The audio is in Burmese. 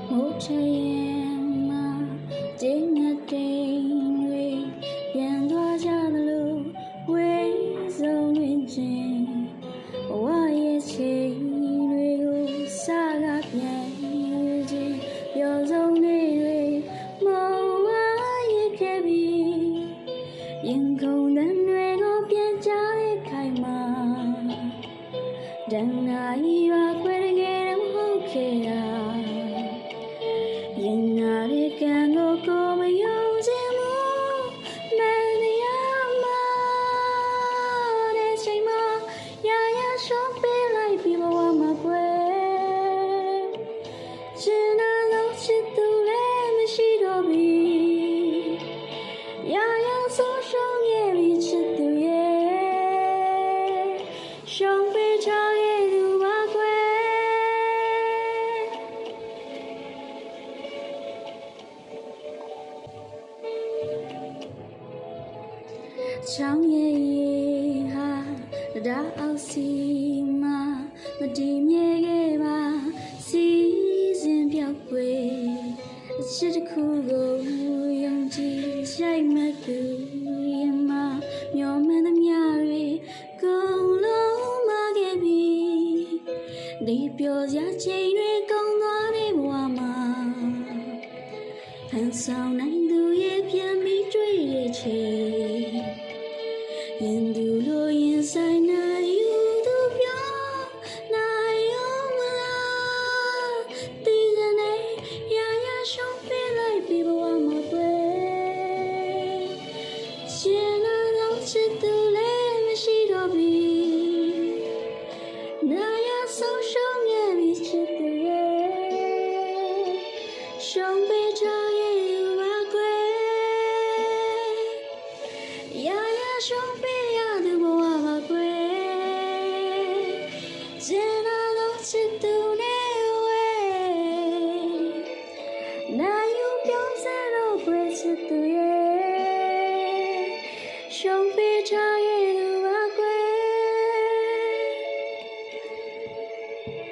မိုးချရင်မှာကျင်းတဲ့တိမ်တွေပြန်သွားကြသလိုဝေးဆုံးတွင်ချင်းဘဝရဲ့ချိန်တွေကိုစားကပြန်ယူခြင်းပျော်ဆုံးတွေမောဝါရခဲ့ပြီးရင်ခုန်တဲ့တွေကိုပြန်ကြတဲ့ခိုင်မှာတန်နာရီပါခွဲတကယ်တော့မဟုတ်ခဲ့တာရင်နာတဲ့ကံကိုမယုံခြင်းမို့မနေရမှာတဲ့ချိန်မှာရရရှော့ပေးလိုက်ပြီးဘဝမှာပွဲချင်တာလို့ချစ်သူလည်းမရှိတော့ပြီရရဆိုရှုံးခဲ့ပြီးချစ်သူရဲ့ရှုံးပေးချခဲ့သူပါခွဲချောင်းရဲ့ဟာဒါအောက်စီမှာမတည်မြဲခဲ့ပါစီစဉ်ပြောက်ွယ်အချစ်တစ်ခုကိုယုံကြည်ရိုက်မှတ်သူရင်မှာမျောမှန်းသမျှတွေကုန်လုံးမခဲ့ပြီဒီပြောစရာချိန်တွေကုန်သွားတဲ့ဘဝမှာဟန်ဆောင်နိုင်သူရဲ့ပြန်ပြီးတွေ့တဲ့ချိန်ရင်သူလိုရင်ဆိုင်နိုင်ယူသူပြောနိုင်ရောမလားဒီကနေ့ရရရှုံးပေးလိုက်ပြီးဘဝမှာပဲရှင်နာတော့ချစ်သူလည်းမရှိတော့ပြီနာရဆုံးရှုံးခဲ့ပြီးချစ်သူရဲ့ရှုံးပေးချရဲ့ပါကွယ်ရရရှုံးပေးရသူဘဝမှာကွယ်ကျန်တာတော့ချစ်သူနဲ့ဝဲနိုင်ယူပြောစတော့ကွယ်ချစ်သူရဲ့ရှုံးပေးချရဲ့